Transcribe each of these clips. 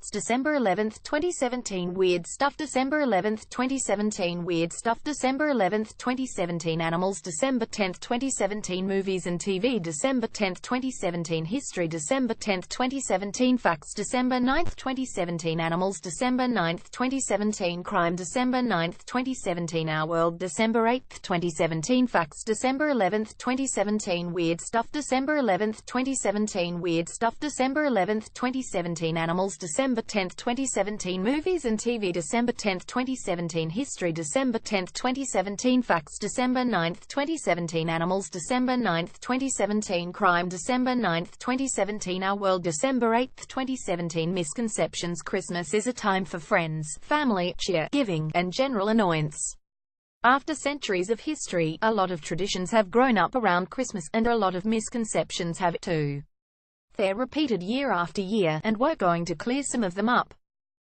Facts December 11, 2017 Weird Stuff December 11, 2017 Weird Stuff December 11, 2017 Animals December 10, 2017 Movies and TV December 10, 2017 History December 10, 2017 Facts December 9, 2017 Animals December 9, 2017 Crime December 9, 2017 Our World December 8, 2017 Facts December 11, 2017 Weird Stuff December 11, 2017 Weird Stuff December 11, 2017 Animals December 10, 2017 Movies and TV December 10, 2017 History December 10, 2017 Facts December 9, 2017 Animals December 9, 2017 Crime December 9, 2017 Our World December 8, 2017 Misconceptions Christmas is a time for friends, family, cheer, giving, and general annoyance. After centuries of history, a lot of traditions have grown up around Christmas, and a lot of misconceptions have too. They're repeated year after year, and we're going to clear some of them up.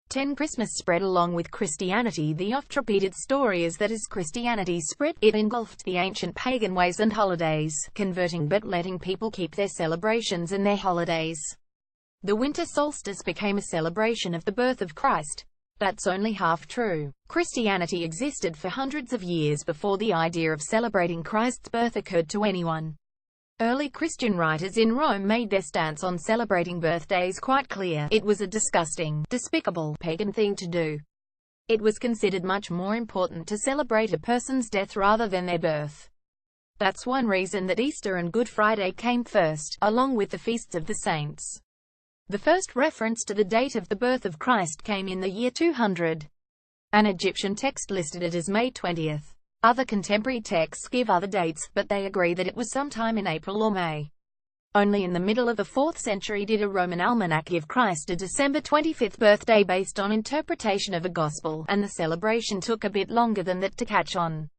10 Christmas spread along with Christianity. The oft-repeated story is that as Christianity spread, it engulfed the ancient pagan ways and holidays, converting but letting people keep their celebrations and their holidays. The winter solstice became a celebration of the birth of Christ. That's only half true. Christianity existed for hundreds of years before the idea of celebrating Christ's birth occurred to anyone. Early Christian writers in Rome made their stance on celebrating birthdays quite clear. It was a disgusting, despicable, pagan thing to do. It was considered much more important to celebrate a person's death rather than their birth. That's one reason that Easter and Good Friday came first, along with the feasts of the saints. The first reference to the date of the birth of Christ came in the year 200. An Egyptian text listed it as May 20th. Other contemporary texts give other dates, but they agree that it was sometime in April or May. Only in the middle of the 4th century did a Roman almanac give Christ a December 25th birthday based on interpretation of a gospel, and the celebration took a bit longer than that to catch on.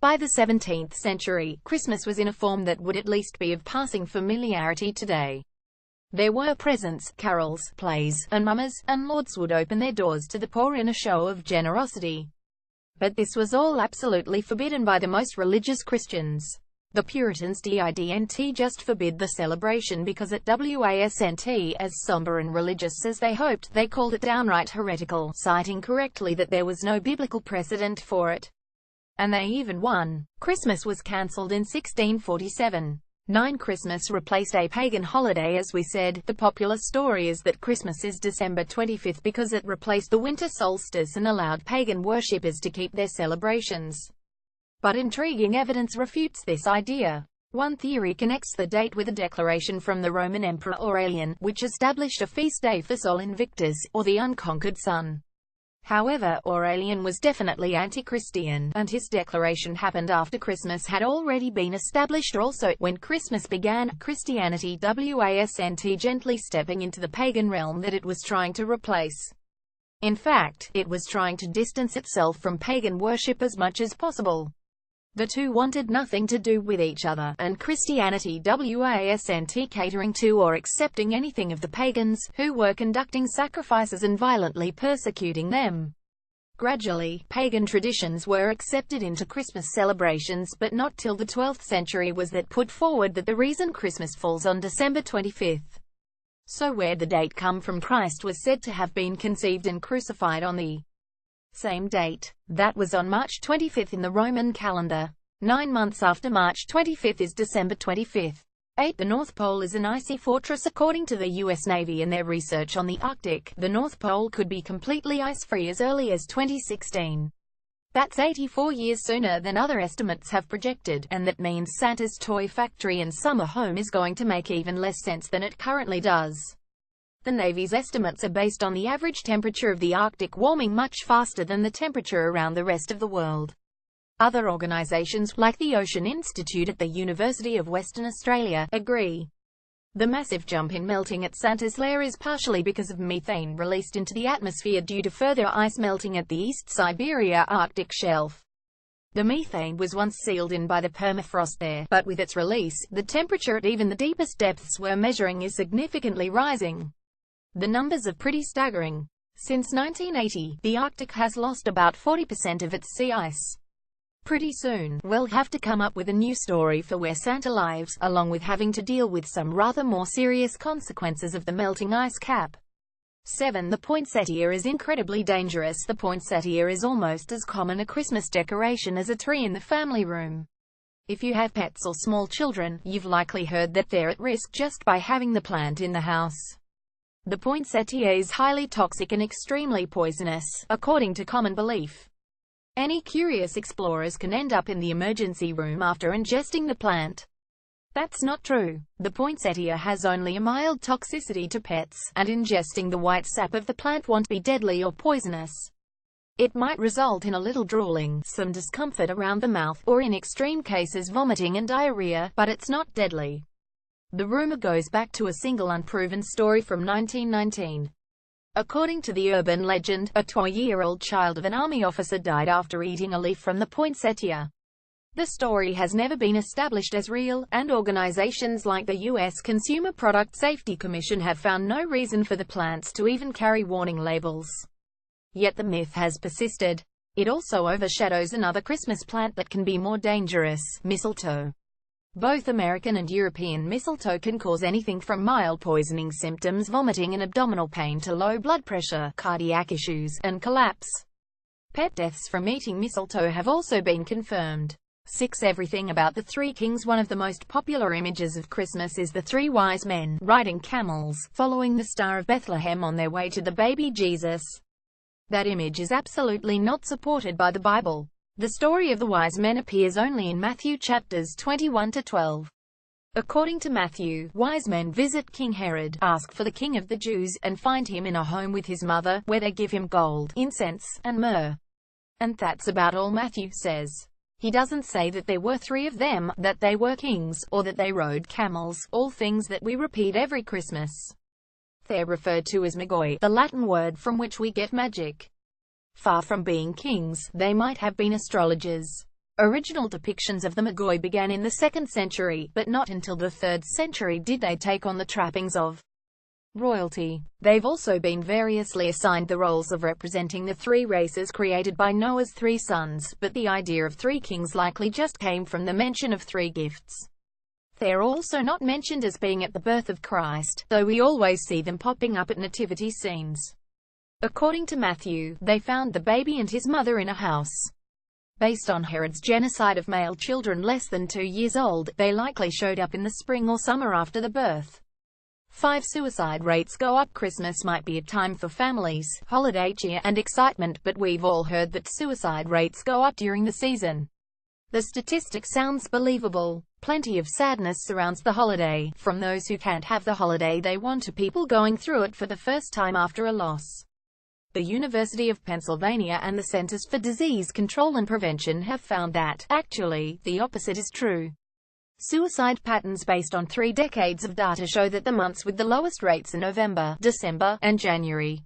By the 17th century, Christmas was in a form that would at least be of passing familiarity today. There were presents, carols, plays, and mummers, and lords would open their doors to the poor in a show of generosity. But this was all absolutely forbidden by the most religious Christians. The Puritans didn't just forbid the celebration because it wasn't as somber and religious as they hoped. They called it downright heretical, citing correctly that there was no biblical precedent for it. And they even won. Christmas was cancelled in 1647. Christmas replaced a pagan holiday. As we said, the popular story is that Christmas is December 25th because it replaced the winter solstice and allowed pagan worshippers to keep their celebrations. But intriguing evidence refutes this idea. One theory connects the date with a declaration from the Roman Emperor Aurelian, which established a feast day for Sol Invictus, or the unconquered sun. However, Aurelian was definitely anti-Christian, and his declaration happened after Christmas had already been established. Also, when Christmas began, Christianity wasn't gently stepping into the pagan realm that it was trying to replace. In fact, it was trying to distance itself from pagan worship as much as possible. The two wanted nothing to do with each other, and Christianity wasn't catering to or accepting anything of the pagans, who were conducting sacrifices and violently persecuting them. Gradually, pagan traditions were accepted into Christmas celebrations, but not till the 12th century was that put forward that the reason Christmas falls on December 25th. So where'd the date come from? Christ was said to have been conceived and crucified on the same date. That was on March 25th in the Roman calendar. 9 months after March 25th is December 25th. 8. The North Pole is an icy fortress. According to the U.S. Navy and their research on the Arctic, the North Pole could be completely ice-free as early as 2016. That's 84 years sooner than other estimates have projected, and that means Santa's toy factory and summer home is going to make even less sense than it currently does. The Navy's estimates are based on the average temperature of the Arctic warming much faster than the temperature around the rest of the world. Other organizations, like the Ocean Institute at the University of Western Australia, agree. The massive jump in melting at Santa's lair is partially because of methane released into the atmosphere due to further ice melting at the East Siberia Arctic shelf. The methane was once sealed in by the permafrost there, but with its release, the temperature at even the deepest depths we're measuring is significantly rising. The numbers are pretty staggering. Since 1980, the Arctic has lost about 40% of its sea ice. Pretty soon, we'll have to come up with a new story for where Santa lives, along with having to deal with some rather more serious consequences of the melting ice cap. 7. The poinsettia is incredibly dangerous. The poinsettia is almost as common a Christmas decoration as a tree in the family room. If you have pets or small children, you've likely heard that they're at risk just by having the plant in the house. The poinsettia is highly toxic and extremely poisonous, according to common belief. Any curious explorers can end up in the emergency room after ingesting the plant. That's not true. The poinsettia has only a mild toxicity to pets, and ingesting the white sap of the plant won't be deadly or poisonous. It might result in a little drooling, some discomfort around the mouth, or in extreme cases vomiting and diarrhea, but it's not deadly. The rumor goes back to a single unproven story from 1919. According to the urban legend, a 12-year-old child of an army officer died after eating a leaf from the poinsettia. The story has never been established as real, and organizations like the U.S. Consumer Product Safety Commission have found no reason for the plants to even carry warning labels. Yet the myth has persisted. It also overshadows another Christmas plant that can be more dangerous: mistletoe. Both American and European mistletoe can cause anything from mild poisoning symptoms, vomiting and abdominal pain, to low blood pressure, cardiac issues, and collapse. Pet deaths from eating mistletoe have also been confirmed. 6. Everything about the Three Kings. One of the most popular images of Christmas is the three wise men, riding camels, following the Star of Bethlehem on their way to the baby Jesus. That image is absolutely not supported by the Bible. The story of the wise men appears only in Matthew chapters 21 to 12. According to Matthew, wise men visit King Herod, ask for the king of the Jews, and find him in a home with his mother, where they give him gold, incense, and myrrh. And that's about all Matthew says. He doesn't say that there were three of them, that they were kings, or that they rode camels, all things that we repeat every Christmas. They're referred to as magoi, the Latin word from which we get magic. Far from being kings, they might have been astrologers. Original depictions of the magoi began in the 2nd century, but not until the 3rd century did they take on the trappings of royalty. They've also been variously assigned the roles of representing the three races created by Noah's 3 sons, but the idea of 3 kings likely just came from the mention of 3 gifts. They're also not mentioned as being at the birth of Christ, though we always see them popping up at nativity scenes. According to Matthew, they found the baby and his mother in a house. Based on Herod's genocide of male children less than 2 years old, they likely showed up in the spring or summer after the birth. 5. Suicide rates go up. Christmas might be a time for families, holiday cheer, and excitement, but we've all heard that suicide rates go up during the season. The statistic sounds believable. Plenty of sadness surrounds the holiday, from those who can't have the holiday they want to people going through it for the first time after a loss. The University of Pennsylvania and the Centers for Disease Control and Prevention have found that, actually, the opposite is true. Suicide patterns based on 3 decades of data show that the months with the lowest rates are November, December, and January.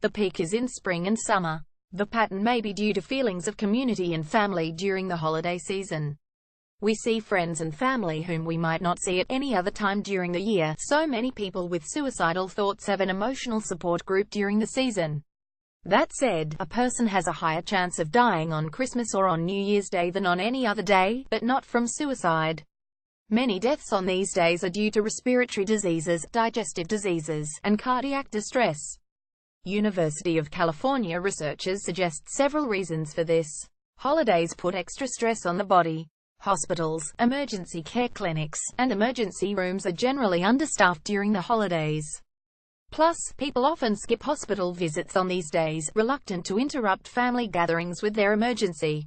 The peak is in spring and summer. The pattern may be due to feelings of community and family during the holiday season. We see friends and family whom we might not see at any other time during the year, so many people with suicidal thoughts have an emotional support group during the season. That said, a person has a higher chance of dying on Christmas or on New Year's Day than on any other day, but not from suicide. Many deaths on these days are due to respiratory diseases, digestive diseases, and cardiac distress. University of California researchers suggest several reasons for this. Holidays put extra stress on the body. Hospitals, emergency care clinics, and emergency rooms are generally understaffed during the holidays. Plus, people often skip hospital visits on these days, reluctant to interrupt family gatherings with their emergency.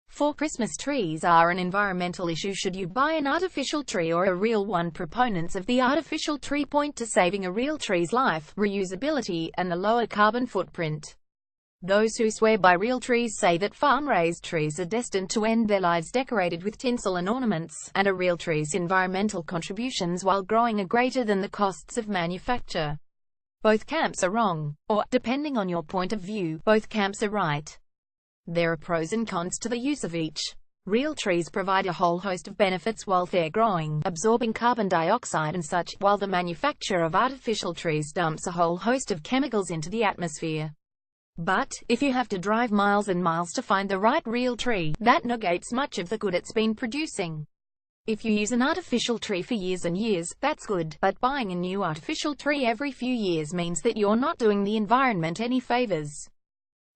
4. Christmas trees are an environmental issue. Should you buy an artificial tree or a real one? Proponents of the artificial tree point to saving a real tree's life, reusability, and a lower carbon footprint. Those who swear by real trees say that farm-raised trees are destined to end their lives decorated with tinsel and ornaments, and a real tree's environmental contributions while growing are greater than the costs of manufacture. Both camps are wrong. Or, depending on your point of view, both camps are right. There are pros and cons to the use of each. Real trees provide a whole host of benefits while they're growing, absorbing carbon dioxide and such, while the manufacture of artificial trees dumps a whole host of chemicals into the atmosphere. But, if you have to drive miles and miles to find the right real tree, that negates much of the good it's been producing. If you use an artificial tree for years and years, that's good, but buying a new artificial tree every few years means that you're not doing the environment any favors.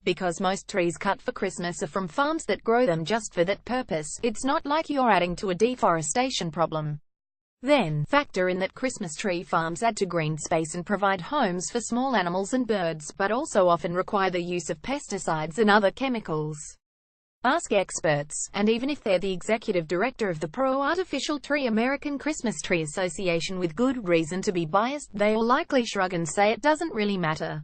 Because most trees cut for Christmas are from farms that grow them just for that purpose, it's not like you're adding to a deforestation problem. Then, factor in that Christmas tree farms add to green space and provide homes for small animals and birds, but also often require the use of pesticides and other chemicals. Ask experts, and even if they're the executive director of the pro-artificial tree American Christmas Tree Association with good reason to be biased, they'll likely shrug and say it doesn't really matter.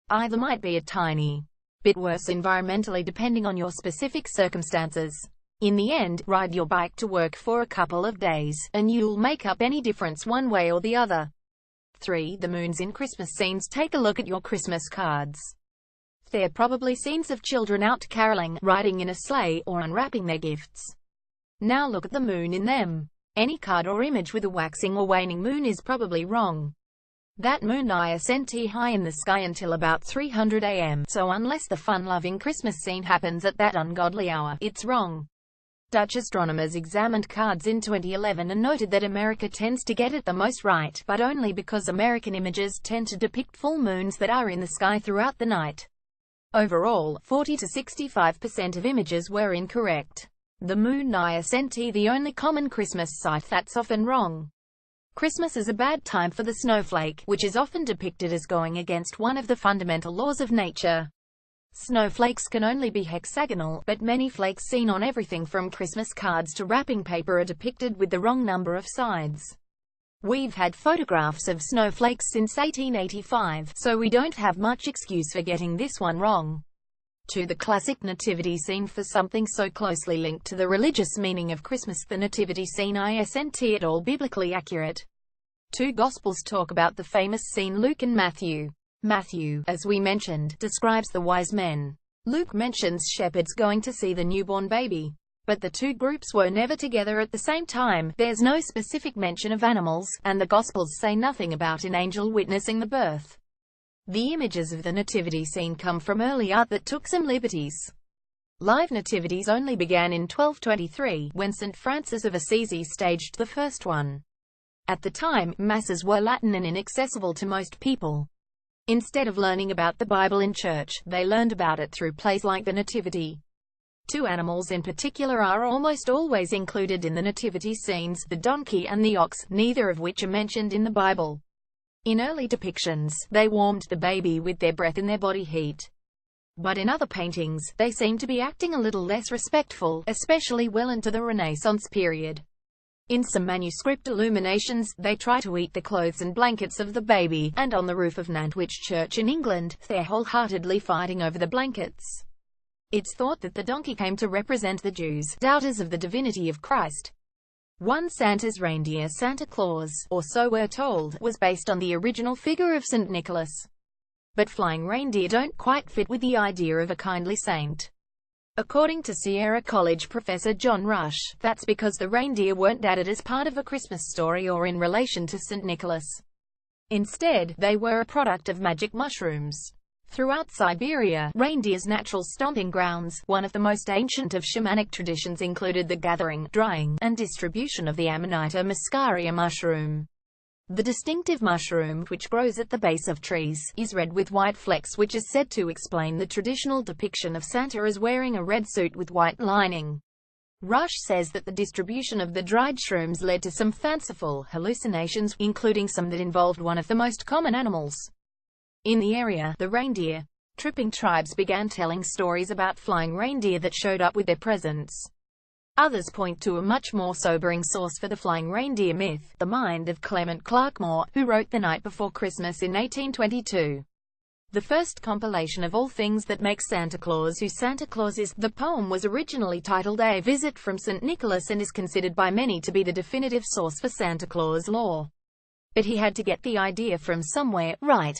Either might be a tiny bit worse environmentally depending on your specific circumstances. In the end, ride your bike to work for a couple of days, and you'll make up any difference one way or the other. 3. The moons in Christmas scenes. Take a look at your Christmas cards. They're probably scenes of children out caroling, riding in a sleigh, or unwrapping their gifts. Now look at the moon in them. Any card or image with a waxing or waning moon is probably wrong. That moon isn't high in the sky until about 300 AM, so unless the fun-loving Christmas scene happens at that ungodly hour, it's wrong. Dutch astronomers examined cards in 2011 and noted that America tends to get it the most right, but only because American images tend to depict full moons that are in the sky throughout the night. Overall, 40 to 65% of images were incorrect. The moon isn't the only common Christmas sight that's often wrong. Christmas is a bad time for the snowflake, which is often depicted as going against one of the fundamental laws of nature. Snowflakes can only be hexagonal, but many flakes seen on everything from Christmas cards to wrapping paper are depicted with the wrong number of sides. We've had photographs of snowflakes since 1885, so we don't have much excuse for getting this one wrong. 2. The classic nativity scene. For something so closely linked to the religious meaning of Christmas, the nativity scene isn't at all biblically accurate. 2 Gospels talk about the famous scene. Luke and Matthew. Matthew, as we mentioned, describes the wise men. Luke mentions shepherds going to see the newborn baby. But the two groups were never together at the same time. There's no specific mention of animals, and the Gospels say nothing about an angel witnessing the birth. The images of the nativity scene come from early art that took some liberties. Live nativities only began in 1223, when St. Francis of Assisi staged the first one. At the time, masses were Latin and inaccessible to most people. Instead of learning about the Bible in church, they learned about it through plays like the Nativity. 2 animals in particular are almost always included in the nativity scenes, the donkey and the ox, neither of which are mentioned in the Bible. In early depictions, they warmed the baby with their breath in their body heat. But in other paintings, they seem to be acting a little less respectful, especially well into the Renaissance period. In some manuscript illuminations, they try to eat the clothes and blankets of the baby, and on the roof of Nantwich Church in England, they're wholeheartedly fighting over the blankets. It's thought that the donkey came to represent the Jews, doubters of the divinity of Christ. 1 Santa's reindeer, Santa Claus, or so we're told, was based on the original figure of St. Nicholas. But flying reindeer don't quite fit with the idea of a kindly saint. According to Sierra College professor John Rush, that's because the reindeer weren't added as part of a Christmas story or in relation to St. Nicholas. Instead, they were a product of magic mushrooms. Throughout Siberia, reindeer's natural stomping grounds, one of the most ancient of shamanic traditions included the gathering, drying, and distribution of the Amanita muscaria mushroom. The distinctive mushroom, which grows at the base of trees, is red with white flecks, which is said to explain the traditional depiction of Santa as wearing a red suit with white lining. Rush says that the distribution of the dried shrooms led to some fanciful hallucinations, including some that involved one of the most common animals in the area, the reindeer. Tripping tribes began telling stories about flying reindeer that showed up with their presents. Others point to a much more sobering source for the flying reindeer myth, the mind of Clement Clarke Moore, who wrote The Night Before Christmas in 1822. The first compilation of all things that make Santa Claus who Santa Claus is. The poem was originally titled A Visit from St. Nicholas and is considered by many to be the definitive source for Santa Claus lore. But he had to get the idea from somewhere, right?